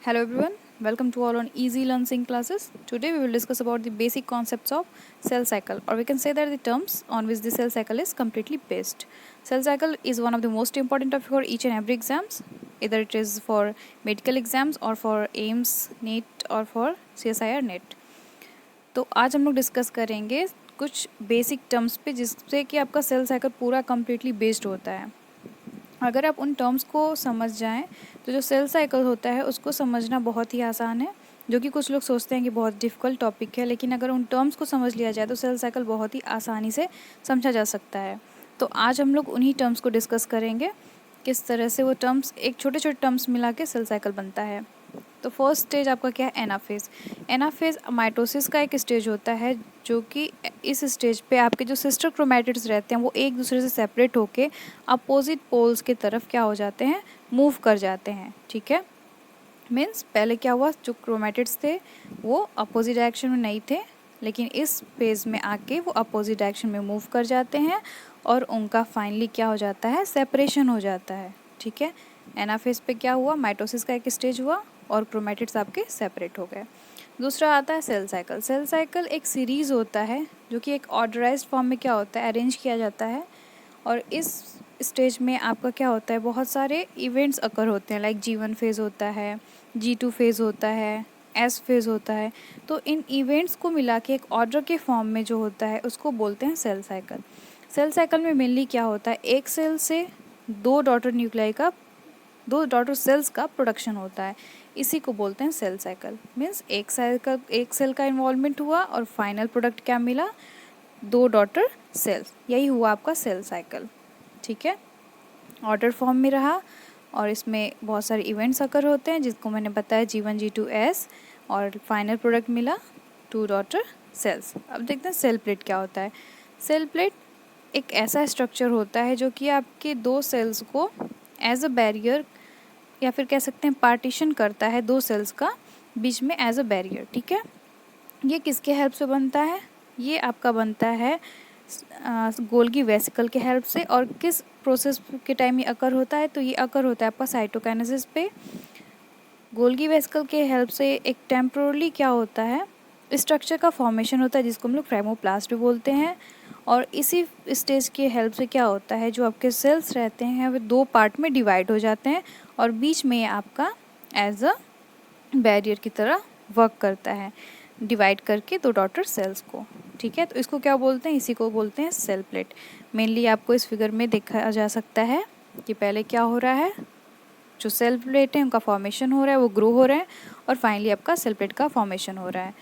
Hello everyone, welcome to all on Easy Learning classes. Today we will discuss about the basic concepts of cell cycle, or we can say that the terms on which the cell cycle is completely based. Cell cycle is one of the most important topic for each and every exams, either it is for medical exams or for AIMS, NEET or for CSIR NET. तो आज हम लोग discuss करेंगे कुछ basic terms पे जिससे कि आपका सेल साइकिल पूरा कम्प्लीटली बेस्ड होता है. अगर आप उन टर्म्स को समझ जाएं तो जो सेल साइकिल होता है उसको समझना बहुत ही आसान है, जो कि कुछ लोग सोचते हैं कि बहुत डिफ़िकल्ट टॉपिक है, लेकिन अगर उन टर्म्स को समझ लिया जाए तो सेल साइकिल बहुत ही आसानी से समझा जा सकता है. तो आज हम लोग उन्हीं टर्म्स को डिस्कस करेंगे, किस तरह से वो टर्म्स एक छोटे छोटे टर्म्स मिला के सेल साइकिल बनता है. तो फर्स्ट स्टेज आपका क्या है? एनाफेज. एनाफेज माइटोसिस का एक स्टेज होता है, जो कि इस स्टेज पे आपके जो सिस्टर क्रोमैटिड्स रहते हैं वो एक दूसरे से सेपरेट होके अपोजिट पोल्स की तरफ क्या हो जाते हैं? मूव कर जाते हैं. ठीक है, मीन्स पहले क्या हुआ, जो क्रोमैटिड्स थे वो अपोजिट डायरेक्शन में नहीं थे, लेकिन इस फेज में आके वो अपोजिट डायरेक्शन में मूव कर जाते हैं और उनका फाइनली क्या हो जाता है? सेपरेशन हो जाता है. ठीक है, एनाफेज पे क्या हुआ? माइटोसिस का एक स्टेज हुआ और क्रोमैटिड्स आपके सेपरेट हो गए. दूसरा आता है सेल साइकिल. सेल साइकिल एक सीरीज़ होता है जो कि एक ऑर्डराइज्ड फॉर्म में क्या होता है? अरेंज किया जाता है. और इस स्टेज में आपका क्या होता है? बहुत सारे इवेंट्स अकर होते हैं, लाइक G1 फेज़ होता है, G2 फेज़ होता है, S फेज़ होता है. तो इन इवेंट्स को मिला के एक ऑर्डर के फॉर्म में जो होता है उसको बोलते हैं सेल साइकिल. सेल साइकिल में मेनली क्या होता है? एक सेल से दो डॉटर सेल्स का प्रोडक्शन होता है, इसी को बोलते हैं सेल साइकिल. मीन्स एक सेल का इन्वॉल्वमेंट हुआ और फाइनल प्रोडक्ट क्या मिला? दो डॉटर सेल्स. यही हुआ आपका सेल साइकिल. ठीक है, ऑर्डर फॉर्म में रहा और इसमें बहुत सारे इवेंट्स अकर होते हैं जिसको मैंने बताया G1 G2 S, और फाइनल प्रोडक्ट मिला 2 डॉटर सेल्स. अब देखते हैं सेल प्लेट क्या होता है. सेल प्लेट एक ऐसा स्ट्रक्चर होता है जो कि आपके दो सेल्स को एज अ बैरियर या फिर कह सकते हैं पार्टीशन करता है, दो सेल्स का बीच में एज अ बैरियर. ठीक है, ये किसके हेल्प से बनता है? ये आपका बनता है गोल्गी वेसिकल के हेल्प से. और किस प्रोसेस के टाइम ये अकर होता है? तो ये अकर होता है आपका साइटोकाइनेसिस पे. गोल्गी वेसिकल के हेल्प से एक टेम्पोरली क्या होता है? स्ट्रक्चर का फॉर्मेशन होता है जिसको हम लोग फ्रेमोप्लास्ट भी बोलते हैं. और इसी स्टेज के हेल्प से क्या होता है? जो आपके सेल्स रहते हैं वे दो पार्ट में डिवाइड हो जाते हैं और बीच में ये आपका एज अ बैरियर की तरह वर्क करता है, डिवाइड करके दो डॉटर सेल्स को. ठीक है, तो इसको क्या बोलते हैं? इसी को बोलते हैं सेल प्लेट. मेनली आपको इस फिगर में देखा जा सकता है कि पहले क्या हो रहा है? जो सेल प्लेट है उनका फॉर्मेशन हो रहा है, वो ग्रो हो रहे हैं और फाइनली आपका सेल प्लेट का फॉर्मेशन हो रहा है.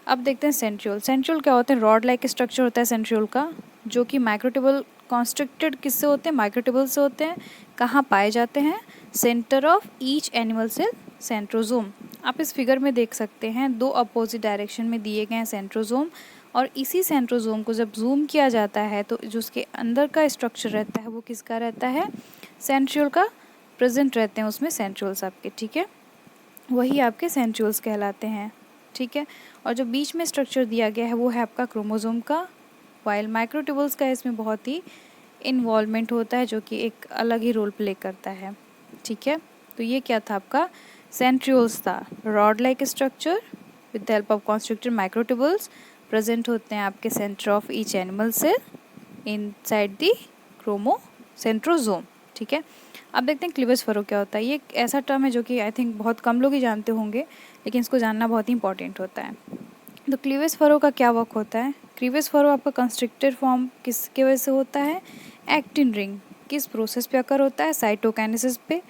अब देखते हैं सेंट्रियोल. सेंट्रियोल क्या होते हैं? रॉड लाइक स्ट्रक्चर होता है सेंट्रियोल का, जो कि माइक्रोट्यूबल कॉन्स्ट्रक्टेड किससे होते हैं? माइक्रोट्यूबल से होते हैं. कहाँ पाए जाते हैं? Centre of each animal cell centrosome. आप इस फिगर में देख सकते हैं दो अपोजिट डायरेक्शन में दिए गए हैं सेंट्रोजोम, और इसी सेंट्रोजोम को जब जूम किया जाता है तो जो उसके अंदर का स्ट्रक्चर रहता है वो किसका रहता है? सेंट्रियोल का प्रेजेंट रहते हैं उसमें सेंट्रियोल्स आपके. ठीक है, वही आपके सेंट्रियोल्स कहलाते हैं. ठीक है, और जो बीच में स्ट्रक्चर दिया गया है वो है आपका क्रोमोसोम का, वाइल माइक्रोट्यूबल्स का इसमें बहुत ही इन्वॉल्वमेंट होता है जो कि एक अलग ही रोल प्ले करता है. ठीक है, तो ये क्या था? आपका सेंट्रियोल्स था. Rod like structure with the help of constructed microtubules present होते हैं आपके centre of each animal cell inside the centrosome. ठीक है, अब देखते हैं क्लीवेज फरो क्या होता है. ये एक ऐसा टर्म है जो कि आई थिंक बहुत कम लोग ही जानते होंगे, लेकिन इसको जानना बहुत ही इंपॉर्टेंट होता है. तो क्लीवेज फरो का क्या वर्क होता है? क्लीवेज फरो आपका कंस्ट्रक्टेड फॉर्म किसके वजह से होता है? Actin ring. किस प्रोसेस पे अकर होता है? साइटोकाइनेसिस पे.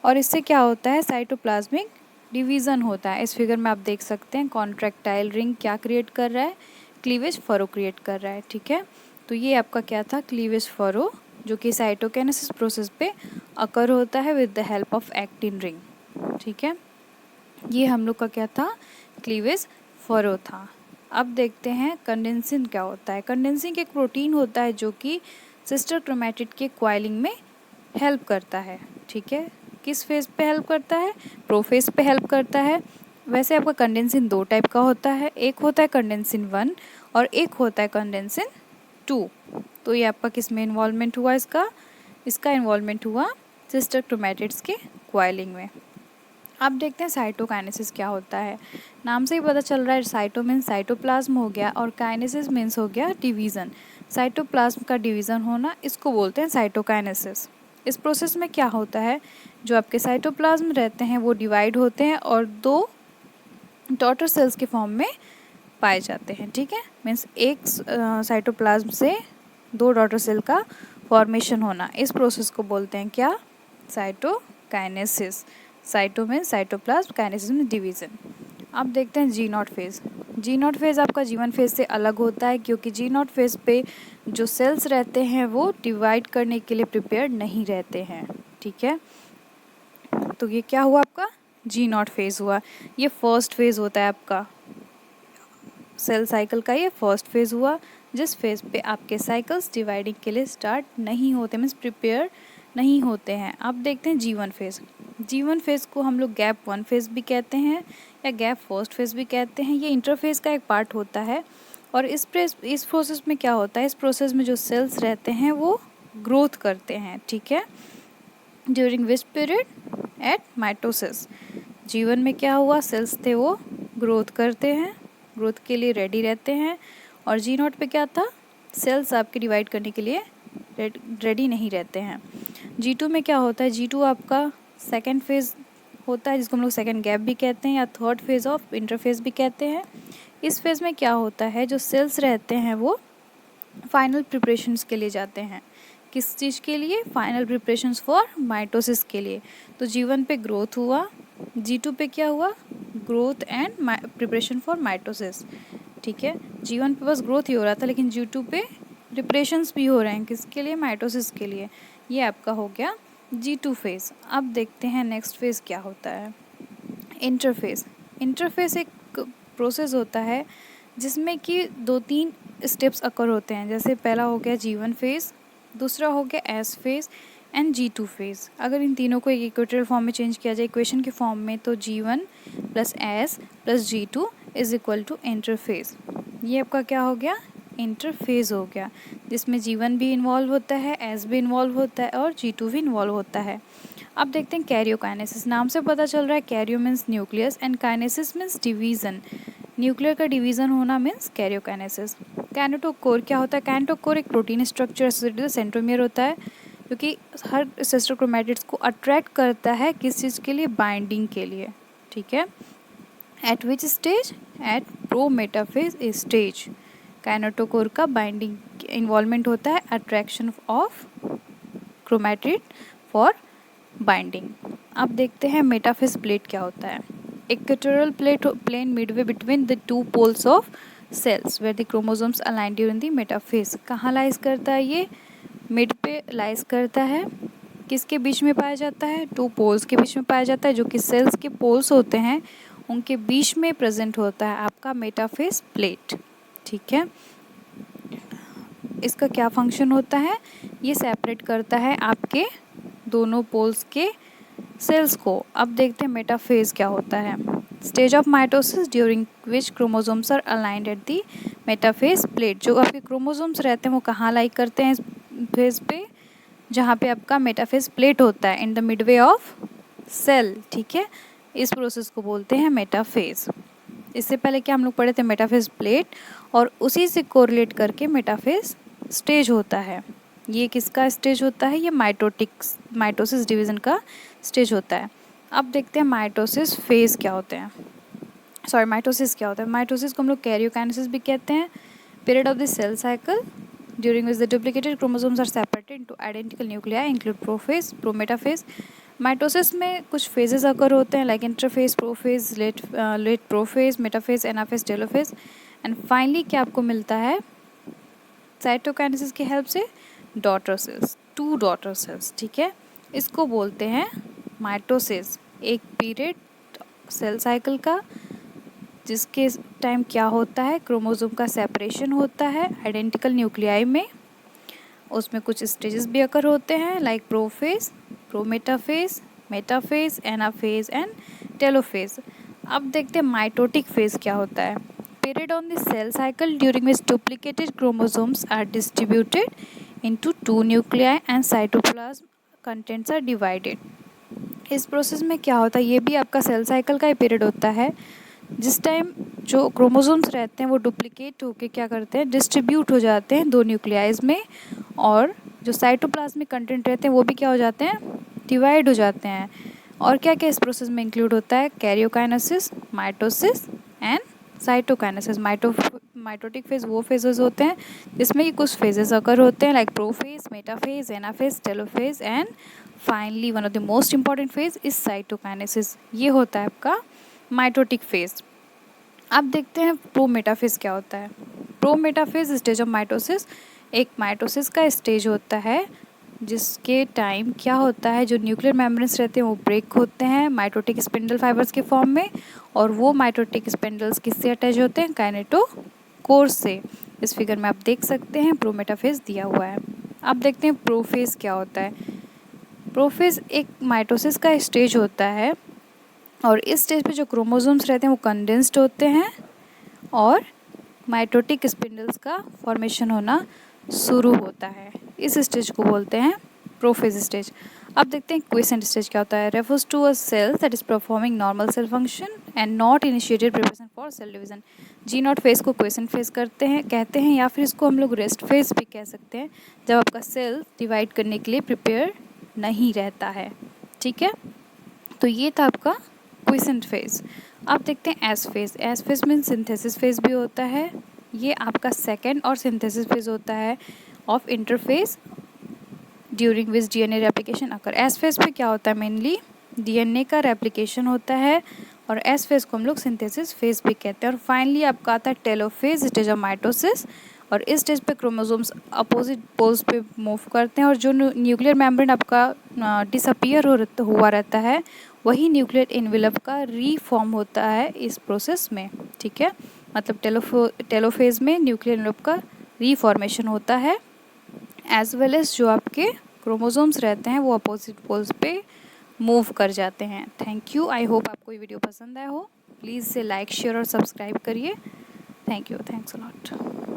और इससे क्या होता है? साइटोप्लाज्मिक डिवीज़न होता है. इस फिगर में आप देख सकते हैं कॉन्ट्रैक्टाइल रिंग क्या क्रिएट कर रहा है? क्लीवेज फरो क्रिएट कर रहा है. ठीक है, तो ये आपका क्या था? क्लीवेज फरो, जो कि साइटोकाइनेसिस प्रोसेस पे अकर होता है with the help of actin ring. ठीक है, ये हम लोग का क्या था? क्लीवेज फरो था. अब देखते हैं कंडेंसिन क्या होता है. कंडेंसिन एक प्रोटीन होता है जो कि सिस्टर क्रोमैटिड के क्वाइलिंग में हेल्प करता है. ठीक है, किस फेज पे हेल्प करता है? प्रोफेज पे हेल्प करता है. वैसे आपका कंडेंसिन दो टाइप का होता है, एक होता है कंडेंसिन 1 और एक होता है कंडेंसिन 2. तो ये आपका किस में इन्वॉल्वमेंट हुआ? इसका इन्वॉल्वमेंट हुआ सिस्टर क्रोमैटिड्स के क्वाइलिंग में. अब देखते हैं साइटोकाइनेसिस क्या होता है। नाम से ही पता चल रहा है, साइटो मीन्स साइटोप्लाज्म हो गया और काइनेसिस मीन्स हो गया डिवीज़न। साइटोप्लाज्म का डिवीज़न होना, इसको बोलते हैं साइटोकाइनेसिस। इस प्रोसेस में क्या होता है, जो आपके साइटोप्लाज्म रहते हैं वो डिवाइड होते हैं और 2 डॉटर सेल्स के फॉर्म में पाए जाते हैं। ठीक है, मीन्स एक साइटोप्लाज्म से 2 डॉटर सेल का फॉर्मेशन होना, इस प्रोसेस को बोलते हैं क्या, साइटोकाइनेसिस। साइटो में साइटोप्लाज्म, काइनेसिस में डिवीज़न। अब देखते हैं G naught phase. G naught phase आपका G1 फेज़ से अलग होता है, क्योंकि जी नॉट फेज़ पे जो सेल्स रहते हैं वो डिवाइड करने के लिए प्रिपेयर नहीं रहते हैं। ठीक है, तो ये क्या हुआ आपका, जी नॉट फेज़ हुआ। ये फर्स्ट फेज़ होता है आपका सेल साइकिल का, ये फर्स्ट फेज़ हुआ, जिस फेज़ पे आपके साइकिल्स डिवाइडिंग के लिए स्टार्ट नहीं होते, मीन्स प्रिपेयर नहीं होते हैं। अब देखते हैं G1 फेज़। G1 फेज़ को हम लोग गैप 1 फेज़ भी कहते हैं या गैप फर्स्ट फेज़ भी कहते हैं। ये इंटरफेज़ का एक पार्ट होता है और इस प्रोसेस में क्या होता है, इस प्रोसेस में जो सेल्स रहते हैं वो ग्रोथ करते हैं। ठीक है, during which period, at mitosis. G1 में क्या हुआ, सेल्स थे वो ग्रोथ करते हैं, ग्रोथ के लिए रेडी रहते हैं। और G0 पे क्या था, सेल्स आपके डिवाइड करने के लिए रेडी नहीं रहते हैं। G2 में क्या होता है, G2 आपका सेकेंड फेज़ होता है, जिसको हम लोग सेकेंड गैप भी कहते हैं या थर्ड फेज़ ऑफ इंटरफेज़ भी कहते हैं। इस फेज़ में क्या होता है, जो सेल्स रहते हैं वो फाइनल प्रिपरेशंस के लिए जाते हैं। किस चीज़ के लिए, फाइनल प्रिपरेशंस फॉर माइटोसिस के लिए। तो G1 पे ग्रोथ हुआ, G2 पे क्या हुआ, growth and preparation for mitosis. ठीक है, G1 पे बस ग्रोथ ही हो रहा था, लेकिन G2 पे प्रिपरेशंस भी हो रहे हैं, किसके लिए, माइटोसिस के लिए। ये आपका हो गया G2 फेज़। अब देखते हैं नेक्स्ट फेज़ क्या होता है, इंटरफेज़। इंटरफेज़ एक प्रोसेस होता है जिसमें कि 2-3 स्टेप्स अकर होते हैं। जैसे पहला हो गया G1 फेज़, दूसरा हो गया S phase and G2 phase. अगर इन तीनों को एक इक्वेटोरियल फॉर्म में चेंज किया जाए इक्वेशन के फॉर्म में, तो G1 plus S plus G2 is equal to interphase. ये आपका क्या हो गया, इंटरफेज़ हो गया, जिसमें G1 भी इन्वॉल्व होता है, S भी इन्वॉल्व होता है और G2 भी इन्वॉल्व होता है। अब देखते हैं कैरियोकाइनेसिस। नाम से पता चल रहा है, Cairo means nucleus and kinesis means division. Nuclear का डिवीज़न होना मीन्स कैरियोकाइनेसिस। काइनेटोकोर क्या होता है, काइनेटोकोर एक प्रोटीन स्ट्रक्चर एसोसिएटेड सेंट्रोमियर होता है, क्योंकि हर सिस्टर क्रोमैटिड्स को अट्रैक्ट करता है किस चीज़ के लिए, बाइंडिंग के लिए। ठीक है, at which stage, at prometaphase stage kinetochore का बाइंडिंग इन्वॉल्वमेंट होता है, attraction of chromatid for binding. अब देखते हैं मेटाफेज प्लेट क्या होता है। Equatorial plane midway between the 2 poles of cells where the chromosomes align during the metaphase. कहाँ लाइज करता है, ये मिड पे लाइज करता है, किसके बीच में पाया जाता है, 2 पोल्स के बीच में पाया जाता है, जो कि सेल्स के पोल्स होते हैं उनके बीच में प्रेजेंट होता है आपका मेटाफेज प्लेट। ठीक है, इसका क्या फंक्शन होता है, ये सेपरेट करता है आपके दोनों पोल्स के सेल्स को। अब देखते हैं मेटाफेज क्या होता है। Stage of mitosis during which chromosomes are aligned at the metaphase plate. जो आपके क्रोमोसोम्स रहते हैं वो कहाँ लाई करते हैं, इस फेज पे जहाँ पे आपका मेटाफेज प्लेट होता है, in the midway of cell. ठीक है, इस प्रोसेस को बोलते हैं मेटाफेज। इससे पहले क्या हम लोग पढ़े थे, मेटाफेज प्लेट, और उसी से कोरिलेट करके मेटाफेज स्टेज होता है। ये किसका स्टेज होता है, ये माइटोसिस डिवीज़न का स्टेज होता है। अब देखते हैं माइटोसिस फेज़ क्या होते हैं, माइटोसिस क्या होता है। माइटोसिस को हम लोग कैरियोकाइनेसिस भी कहते हैं। Period of the cell cycle during which the duplicated chromosomes are separated into identical nuclei include prophase, prometaphase. Mitosis में कुछ फेजेस अकर होते हैं, like interphase, prophase, late prophase, metaphase, anaphase, telophase. And finally क्या आपको मिलता है, cytokinesis की help से डॉटर सेल्स, 2 डॉटर सेल्स। ठीक है, इसको बोलते हैं माइटोसिस। एक पीरियड सेल साइकिल का जिसके टाइम क्या होता है, क्रोमोसोम का सेपरेशन होता है आइडेंटिकल न्यूक्लियाई में। उसमें कुछ स्टेजेस भी अकर होते हैं, like prophase, prometaphase, metaphase, anaphase and telophase. अब देखते हैं माइटोटिक फेज क्या होता है। Period on the cell cycle during which duplicated chromosomes are distributed into 2 nuclei and cytoplasm contents are divided इस प्रोसेस में क्या होता है, ये भी आपका सेल साइकिल का ही पीरियड होता है, जिस टाइम जो क्रोमोसोम्स रहते हैं वो डुप्लीकेट होके क्या करते हैं, डिस्ट्रीब्यूट हो जाते हैं दो न्यूक्लियाइज में, और जो साइटोप्लाज्मिक कंटेंट रहते हैं वो भी क्या हो जाते हैं, डिवाइड हो जाते हैं। और क्या क्या इस प्रोसेस में इंक्लूड होता है, karyokinesis, mitosis and cytokinesis. Mitotic phase वो फेजेस होते हैं जिसमें कि कुछ फेजेस अकर होते हैं, like prophase, metaphase, anaphase, telophase and finally one of the most important phase is cytokinesis. ये होता है आपका माइटोटिक फेज। अब देखते हैं प्रोमेटाफेज क्या होता है। प्रोमेटाफेज स्टेज ऑफ माइटोसिस, एक माइटोसिस का स्टेज होता है जिसके टाइम क्या होता है, जो न्यूक्लियर मेम्ब्रेन्स रहते हैं वो ब्रेक होते हैं माइटोटिक स्पिंडल फाइबर्स के फॉर्म में, और वो माइटोटिक स्पिंडल्स किससे अटैच होते हैं, काइनेटोकोर से। इस फिगर में आप देख सकते हैं प्रोमेटाफेज दिया हुआ है। अब देखते हैं प्रोफेज क्या होता है। प्रोफेज एक माइटोसिस का स्टेज होता है, और इस स्टेज पे जो क्रोमोसोम्स रहते हैं वो कंडेंस्ड होते हैं और माइटोटिक स्पिंडल्स का फॉर्मेशन होना शुरू होता है। इस स्टेज को बोलते हैं प्रोफेज स्टेज। अब देखते हैं क्वेसेंट स्टेज क्या होता है। Refers to a cell that is performing normal cell function and not initiated preparation for cell division. G naught phase को क्वेसेंट फेज कहते हैं, या फिर इसको हम लोग रेस्ट फेज भी कह सकते हैं, जब आपका सेल डिवाइड करने के लिए प्रिपेयर नहीं रहता है। ठीक है, तो ये था आपका क्वेसेंट फेज। अब देखते हैं S phase. S phase mean synthesis phase भी होता है, ये आपका सेकेंड और सिंथेसिस फेज होता है of interphase during which DNA replication occur. S phase पे क्या होता है, मेनली डीएनए का रेप्लिकेशन होता है, और एस फेज को हम लोग सिंथेसिस फेज भी कहते हैं। और फाइनली आपका आता है टेलोफेज, स्टेज ऑफ माइटोसिस, और इस स्टेज पे क्रोमोसोम्स अपोजिट पोल्स पे मूव करते हैं, और जो न्यूक्लियर मेम्ब्रेन आपका डिसअपियर हुआ रहता है वही न्यूक्लियर इनवेलप का रीफॉर्म होता है इस प्रोसेस में। ठीक है, मतलब टेलोफेज में न्यूक्लियर इनवेलप का रीफॉर्मेशन होता है, एज वेल एज जो आपके क्रोमोसोम्स रहते हैं वो अपोजिट पोल्स पे मूव कर जाते हैं। थैंक यू, आई होप आपको ये वीडियो पसंद आया हो। प्लीज़ से लाइक, शेयर और सब्सक्राइब करिए। Thank you, thanks a lot.